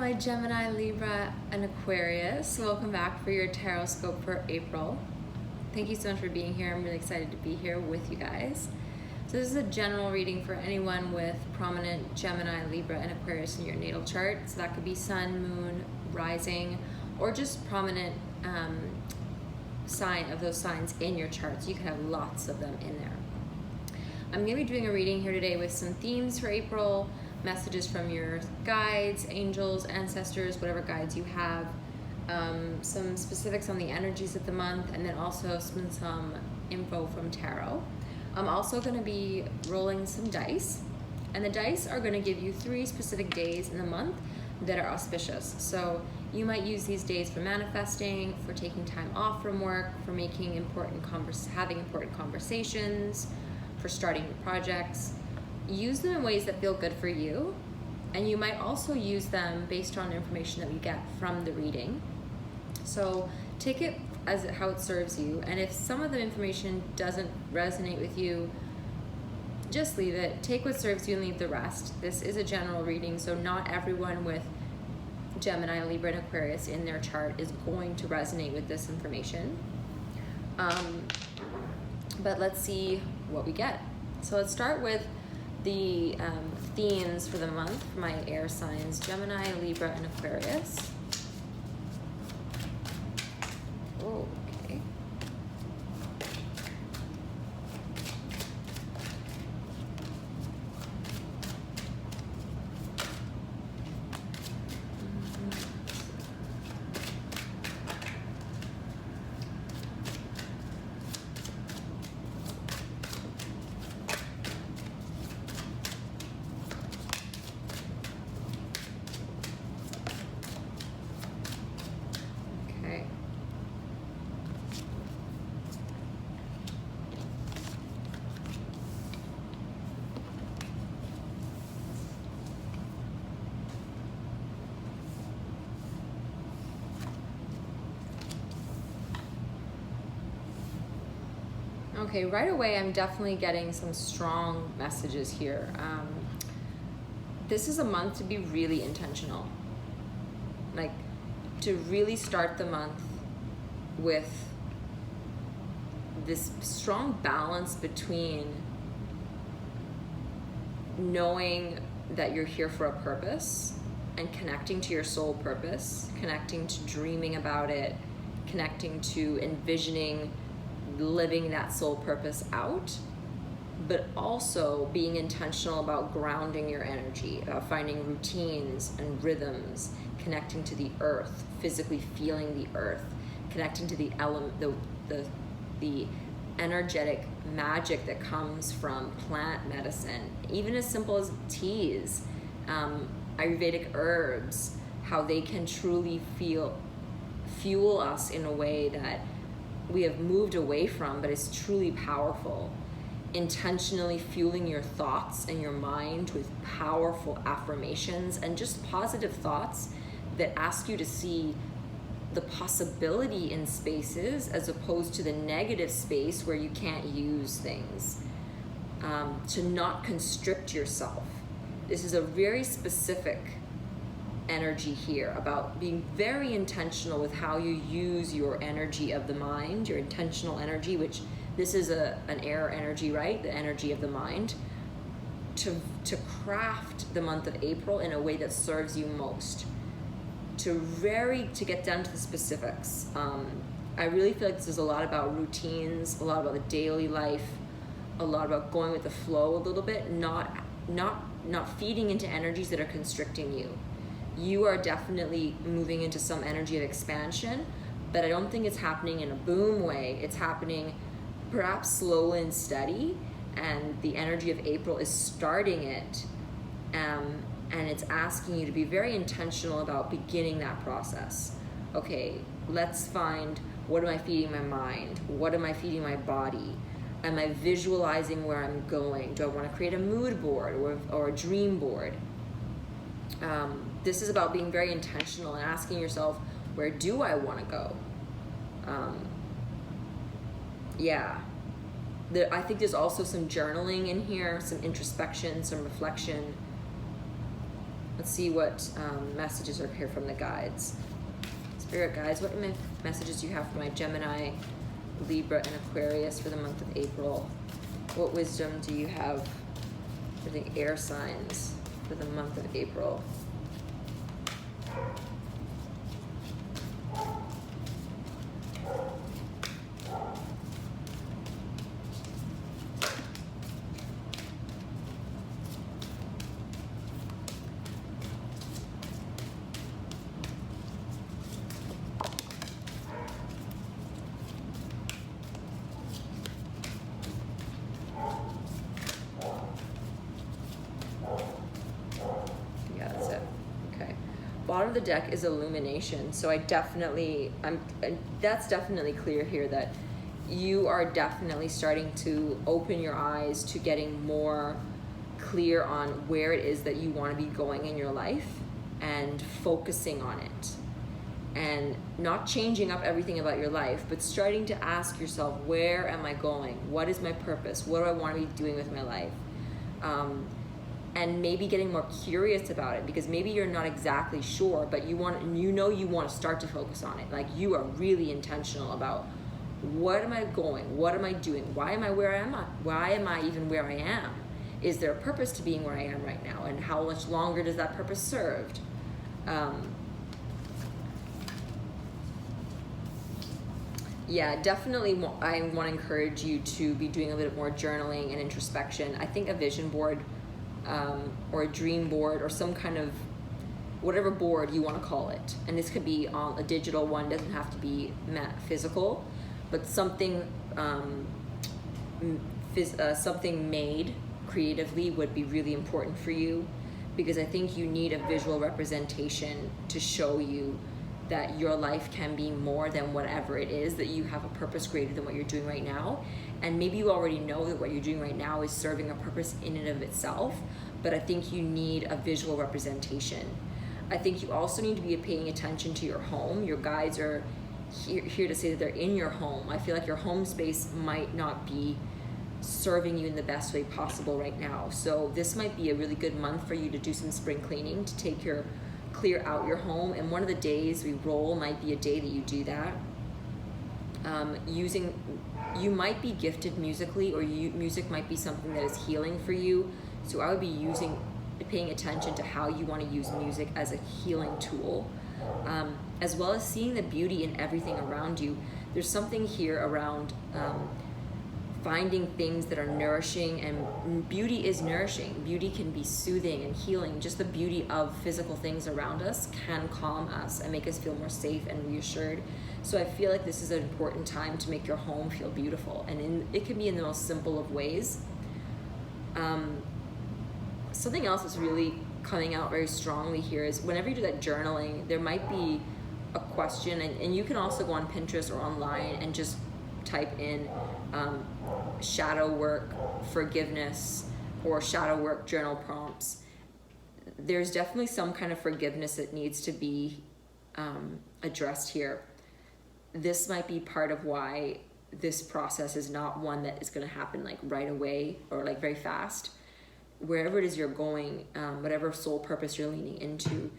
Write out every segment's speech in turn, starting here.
my Gemini, Libra, and Aquarius. Welcome back for your tarot scope for April. Thank you so much for being here. I'm really excited to be here with you guys. So this is a general reading for anyone with prominent Gemini, Libra, and Aquarius in your natal chart. So that could be sun, moon, rising, or just prominent sign of those signs in your chart. So you can have lots of them in there. I'm going to be doing a reading here today with some themes for April, messages from your guides, angels, ancestors, whatever guides you have, some specifics on the energies of the month, and then also some info from tarot. I'm also going to be rolling some dice, and the dice are going to give you 3 specific days in the month that are auspicious. So you might use these days for manifesting, for taking time off from work, for making having important conversations, for starting new projects. Use them in ways that feel good for you, and you might also use them based on information that we get from the reading. So take it as how it serves you, and if some of the information doesn't resonate with you, just leave it. Take what serves you and leave the rest. This is a general reading, so not everyone with Gemini, Libra, and Aquarius in their chart is going to resonate with this information. But let's see what we get. So let's start with the themes for the month for my air signs, Gemini, Libra, and Aquarius. Okay. Okay, right away I'm definitely getting some strong messages here. This is a month to be really intentional. Like, to really start the month with this strong balance between knowing that you're here for a purpose and connecting to your soul purpose, connecting to dreaming about it, connecting to envisioning living that soul purpose out, but also being intentional about grounding your energy, about finding routines and rhythms, connecting to the earth, physically feeling the earth, connecting to the element, the energetic magic that comes from plant medicine, even as simple as teas, Ayurvedic herbs, how they can truly fuel us in a way that we have moved away from, but it's truly powerful. Intentionally fueling your thoughts and your mind with powerful affirmations and just positive thoughts that ask you to see the possibility in spaces as opposed to the negative space where you can't use things. To not constrict yourself. This is a very specific energy here about being very intentional with how you use your energy of the mind, your intentional energy, which this is an air energy, right? The energy of the mind, to craft the month of April in a way that serves you most, to get down to the specifics. I really feel like this is a lot about routines, a lot about the daily life, a lot about going with the flow a little bit, not feeding into energies that are constricting you. You are definitely moving into some energy of expansion, but I don't think it's happening in a boom way. It's happening perhaps slow and steady, and the energy of April is starting it, and it's asking you to be very intentional about beginning that process. Okay, let's find, what am I feeding my mind? What am I feeding my body? Am I visualizing where I'm going? Do I want to create a mood board or a dream board? This is about being very intentional and asking yourself, where do I want to go? I think there's also some journaling in here, some introspection, some reflection. Let's see what messages are here from the guides. Spirit guides, what messages do you have for my Gemini, Libra, and Aquarius for the month of April? What wisdom do you have for the air signs for the month of April? Bottom of the deck is illumination, so that's definitely clear here that you are definitely starting to open your eyes to getting more clear on where it is that you want to be going in your life and focusing on it, and not changing up everything about your life, but starting to ask yourself, where am I going? What is my purpose? What do I want to be doing with my life? And maybe getting more curious about it, because maybe you're not exactly sure, but you want to start to focus on it. Like, you are really intentional about, what am I going? What am I doing? Why am I where I am? Why am I even where I am? Is there a purpose to being where I am right now? And how much longer does that purpose serve? Yeah, definitely. I want to encourage you to be doing a little bit more journaling and introspection. I think a vision board, or a dream board, or some kind of whatever board you want to call it. And this could be a digital one, doesn't have to be physical, but something something made creatively would be really important for you, because I think you need a visual representation to show you that your life can be more than whatever it is, that you have a purpose greater than what you're doing right now. And maybe you already know that what you're doing right now is serving a purpose in and of itself, but I think you need a visual representation. I think you also need to be paying attention to your home. Your guides are here to say that they're in your home. I feel like your home space might not be serving you in the best way possible right now. So this might be a really good month for you to do some spring cleaning, to clear out your home. And one of the days we roll might be a day that you do that. You might be gifted musically, or music might be something that is healing for you. So I would be paying attention to how you want to use music as a healing tool, as well as seeing the beauty in everything around you. There's something here around finding things that are nourishing, and beauty is nourishing. Beauty can be soothing and healing. Just the beauty of physical things around us can calm us and make us feel more safe and reassured. So I feel like this is an important time to make your home feel beautiful, and it can be in the most simple of ways. Something else that's really coming out very strongly here is whenever you do that journaling, there might be a question, and you can also go on Pinterest or online and just type in shadow work forgiveness or shadow work journal prompts. There's definitely some kind of forgiveness that needs to be addressed here. This might be part of why this process is not one that is going to happen like right away or like very fast. Wherever it is you're going, whatever soul purpose you're leaning into,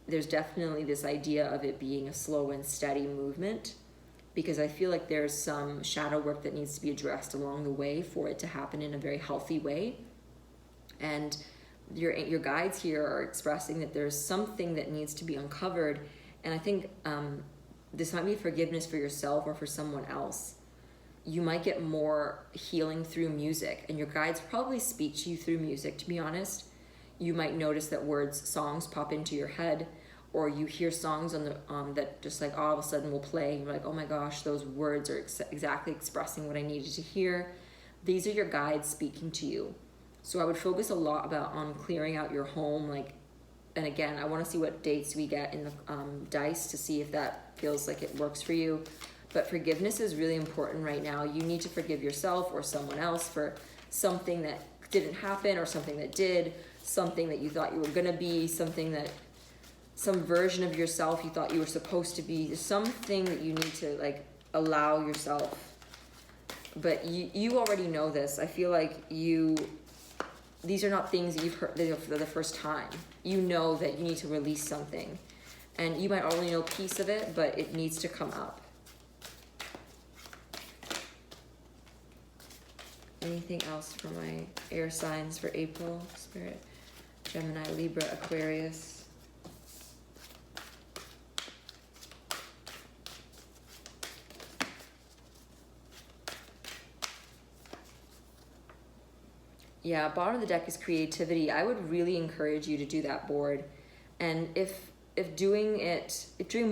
there's definitely this idea of it being a slow and steady movement, because I feel like there's some shadow work that needs to be addressed along the way for it to happen in a very healthy way. And your guides here are expressing that there's something that needs to be uncovered. And I think this might be forgiveness for yourself or for someone else. You might get more healing through music, and your guides probably speak to you through music, to be honest. You might notice that songs pop into your head, or you hear songs on that just like all of a sudden will play, and you're like, oh my gosh, those words are exactly expressing what I needed to hear. These are your guides speaking to you. So I would focus a lot on clearing out your home, and again, I want to see what dates we get in the dice to see if that feels like it works for you. But forgiveness is really important right now. You need to forgive yourself or someone else for something that didn't happen or something that did, something that you thought you were going to be, some version of yourself you thought you were supposed to be. There's something that you need to allow yourself. But you already know this. I feel like these are not things you've heard for the first time. You know that you need to release something. And you might only know a piece of it, but it needs to come up. Anything else for my air signs for April? Spirit, Gemini, Libra, Aquarius. Yeah, bottom of the deck is creativity. I would really encourage you to do that board. And if doing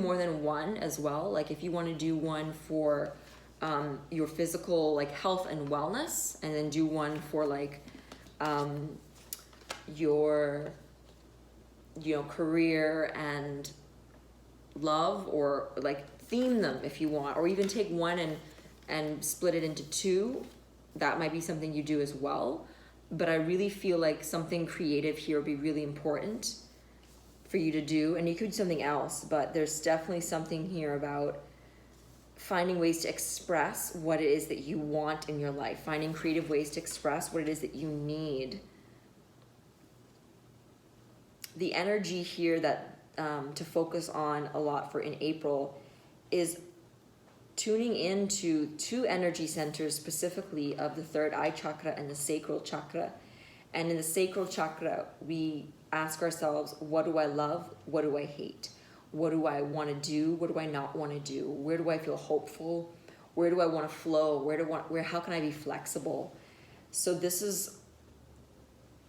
more than one as well, like if you want to do one for your physical like health and wellness, and then do one for like your career and love, or like theme them if you want, or even take one and split it into two. That might be something you do as well. But I really feel like something creative here would be really important for you to do. And you could do something else, but there's definitely something here about finding ways to express what it is that you want in your life, finding creative ways to express what it is that you need. The energy here that to focus on a lot for in April is tuning into two energy centers, specifically of the third eye chakra and the sacral chakra. And in the sacral chakra, we ask ourselves, what do I love? What do I hate? What do I want to do? What do I not want to do? Where do I feel hopeful? Where do I want to flow? How can I be flexible? So this is,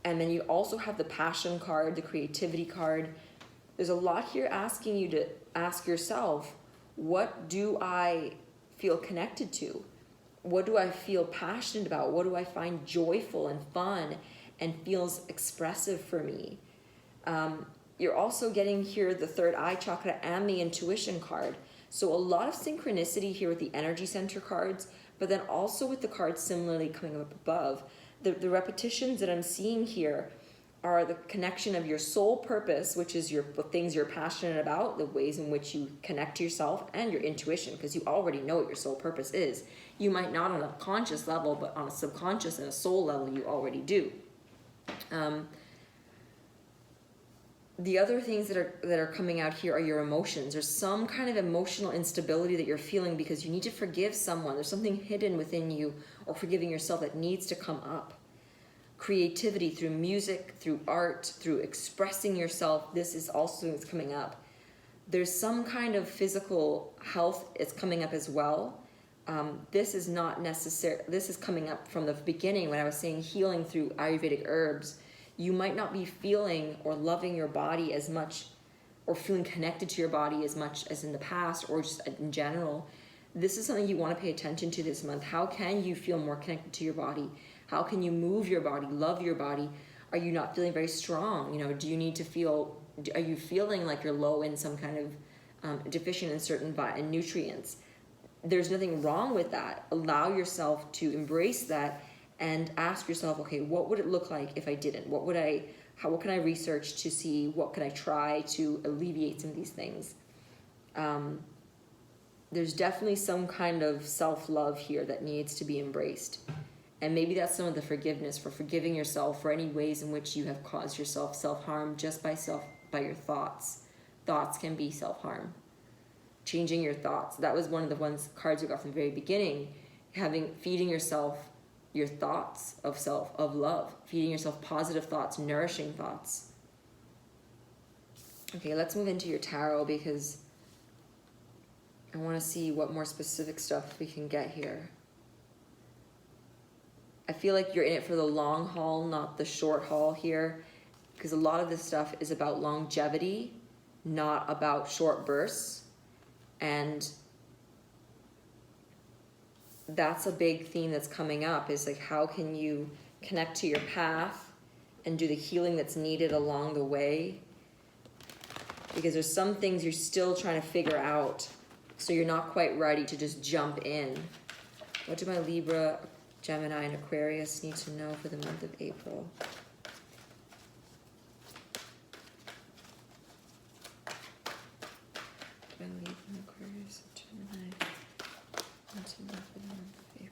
and then you also have the passion card, the creativity card. There's a lot here asking you to ask yourself, what do I feel connected to? What do I feel passionate about? What do I find joyful and fun and feels expressive for me? You're also getting here the third eye chakra and the intuition card. So a lot of synchronicity here with the energy center cards, but then also with the cards similarly coming up above. The repetitions that I'm seeing here are the connection of your soul purpose, which is the things you're passionate about, the ways in which you connect to yourself, and your intuition, because you already know what your soul purpose is. You might not on a conscious level, but on a subconscious and a soul level, you already do. The other things that are coming out here are your emotions. There's some kind of emotional instability that you're feeling because you need to forgive someone. There's something hidden within you, or forgiving yourself, that needs to come up. Creativity through music, through art, through expressing yourself. This is also what's coming up. There's some kind of physical health is coming up as well. This is not necessary. This is coming up from the beginning when I was saying healing through Ayurvedic herbs. You might not be feeling or loving your body as much, or feeling connected to your body as much as in the past, or just in general. This is something you want to pay attention to this month. How can you feel more connected to your body? How can you move your body, love your body? Are you not feeling very strong? Do you need to feel, are you feeling like you're low in some kind of deficient in certain nutrients? There's nothing wrong with that. Allow yourself to embrace that and ask yourself, okay, what would it look like if I didn't? What can I research to see, what can I try to alleviate some of these things? There's definitely some kind of self-love here that needs to be embraced. And maybe that's some of the forgiveness, for forgiving yourself for any ways in which you have caused yourself self-harm just by your thoughts. Thoughts can be self-harm. Changing your thoughts. That was one of the cards we got from the very beginning. Feeding yourself your thoughts of love. Feeding yourself positive thoughts, nourishing thoughts. Okay, let's move into your tarot, because I want to see what more specific stuff we can get here. I feel like you're in it for the long haul, not the short haul here, because a lot of this stuff is about longevity, not about short bursts. And that's a big theme that's coming up, is like, how can you connect to your path and do the healing that's needed along the way? Because there's some things you're still trying to figure out, so you're not quite ready to just jump in. What do my Libra, Gemini, and Aquarius need to know for the month of April? Libra, Aquarius, Gemini, need to know for the month of April.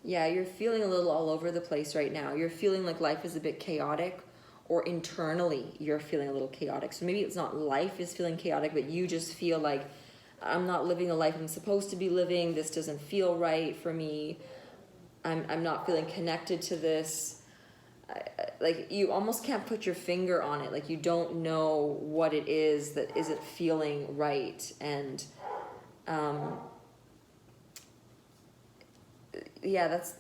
Yeah, you're feeling a little all over the place right now. You're feeling like life is a bit chaotic, or internally you're feeling a little chaotic. So maybe it's not life is feeling chaotic, but you just feel like, I'm not living the life I'm supposed to be living. This doesn't feel right for me. I'm not feeling connected to this. Like, you almost can't put your finger on it. Like, you don't know what it is that isn't feeling right. And yeah, that's,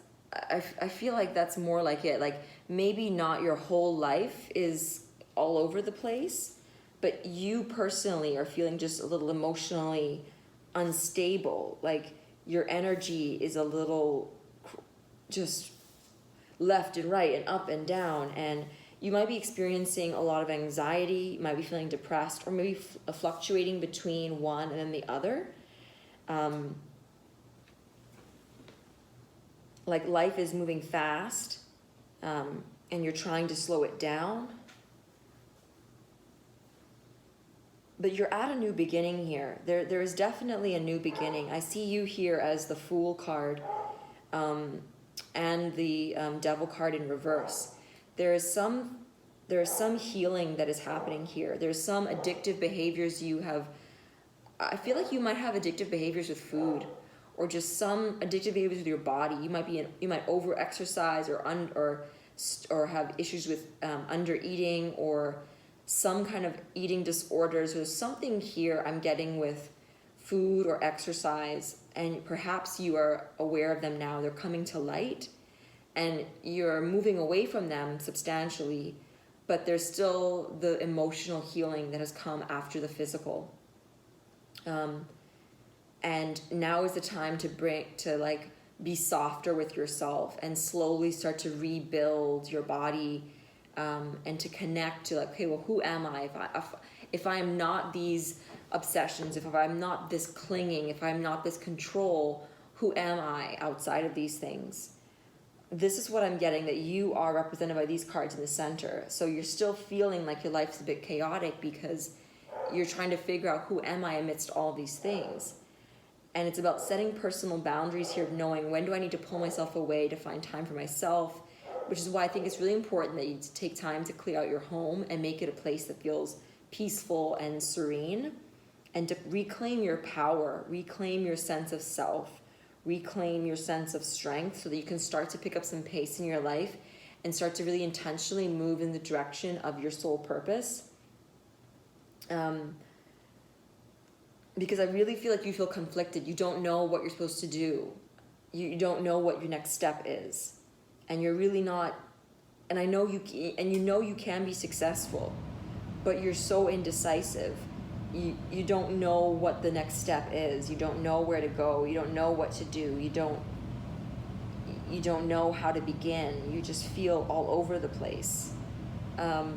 I feel like that's more like it. Like, maybe not your whole life is all over the place, but you personally are feeling just a little emotionally unstable. Like, your energy is a little just left and right and up and down, and you might be experiencing a lot of anxiety. You might be feeling depressed, or maybe fluctuating between one and then the other. Like, life is moving fast, and you're trying to slow it down. But you're at a new beginning here. There is definitely a new beginning. I see you here as the Fool card, and the Devil card in reverse. There is some healing that is happening here. There's some addictive behaviors you have. I feel like you might have addictive behaviors with food, or just some addictive behaviors with your body. You might over exercise, or have issues with under eating, or some kind of eating disorders. There's something here I'm getting with food or exercise, and perhaps you are aware of them now. They're coming to light, and you're moving away from them substantially, but there's still the emotional healing that has come after the physical. And now is the time to be softer with yourself and slowly start to rebuild your body, and to connect to, like, okay, well, who am I? If I am not these obsessions, if I'm not this clinging, if I'm not this control, who am I outside of these things? This is what I'm getting, that you are represented by these cards in the center. So you're still feeling like your life's a bit chaotic because you're trying to figure out, who am I amidst all these things? And it's about setting personal boundaries here, knowing when do I need to pull myself away to find time for myself, which is why I think it's really important that you take time to clear out your home and make it a place that feels peaceful and serene, and to reclaim your power, reclaim your sense of self, reclaim your sense of strength, so that you can start to pick up some pace in your life and start to really intentionally move in the direction of your soul purpose. Because I really feel like you feel conflicted. You don't know what you're supposed to do. You don't know what your next step is. And you're really not, and I know you can be successful, but you're so indecisive. You don't know what the next step is. You don't know where to go. You don't know what to do. You don't know how to begin. You just feel all over the place. But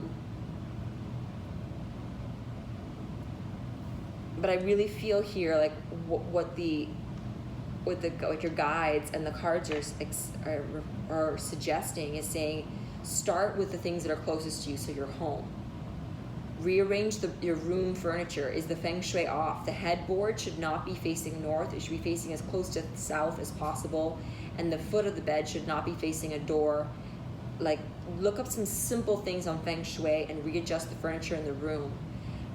I really feel here, like, what your guides and the cards are suggesting is saying, start with the things that are closest to you, so your home. Rearrange your room furniture. Is the feng shui off? The headboard should not be facing north. It should be facing as close to the south as possible, and the foot of the bed should not be facing a door. Like, look up some simple things on feng shui and readjust the furniture in the room.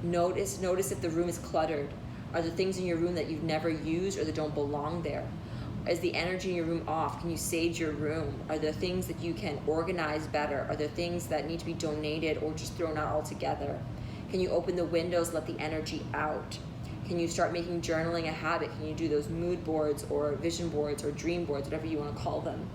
Notice if the room is cluttered. Are there things in your room that you've never used or that don't belong there? Is the energy in your room off? Can you sage your room? Are there things that you can organize better? Are there things that need to be donated or just thrown out altogether? Can you open the windows, let the energy out? Can you start making journaling a habit? Can you do those mood boards or vision boards or dream boards, whatever you want to call them?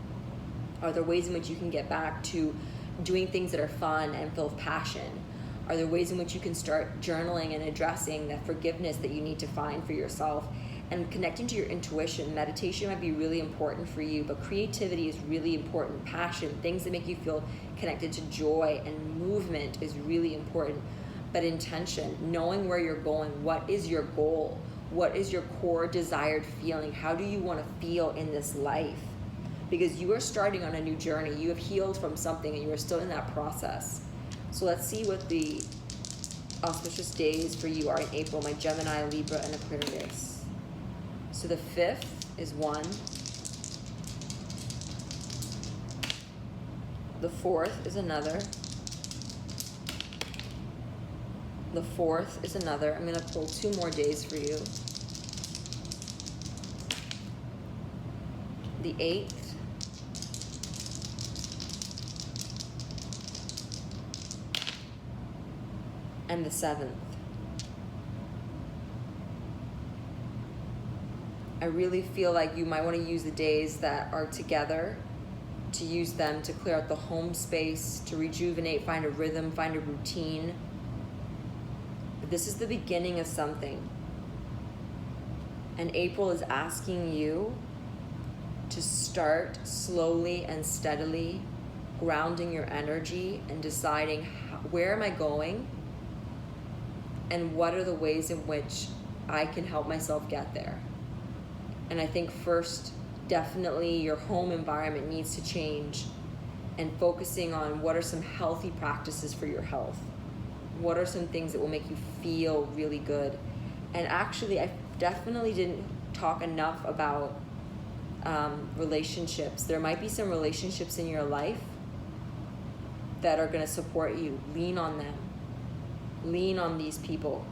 Are there ways in which you can get back to doing things that are fun and full of passion? Are there ways in which you can start journaling and addressing that forgiveness that you need to find for yourself? And connecting to your intuition. Meditation might be really important for you, but creativity is really important. Passion, things that make you feel connected to joy and movement is really important. But intention, knowing where you're going. What is your goal? What is your core desired feeling? How do you want to feel in this life? Because you are starting on a new journey. You have healed from something and you are still in that process. So let's see what the auspicious days for you are in April, my Gemini, Libra, and Aquarius. So the 5th is 1. The 4th is another. The 4th is another. I'm going to pull 2 more days for you. The 8th. And the 7th. I really feel like you might want to use the days that are together, to use them to clear out the home space, to rejuvenate, find a rhythm, find a routine. But this is the beginning of something. And April is asking you to start slowly and steadily grounding your energy and deciding where am I going and what are the ways in which I can help myself get there. And I think first, definitely your home environment needs to change, and focusing on what are some healthy practices for your health. What are some things that will make you feel really good? And actually, I definitely didn't talk enough about relationships. There might be some relationships in your life that are going to support you. Lean on them. Lean on these people.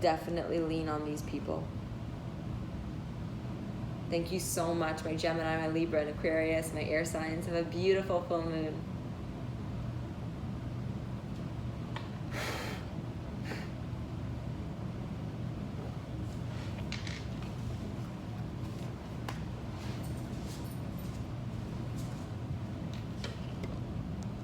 Definitely lean on these people. Thank you so much, my Gemini, my Libra, and Aquarius, my air signs. Have a beautiful full moon.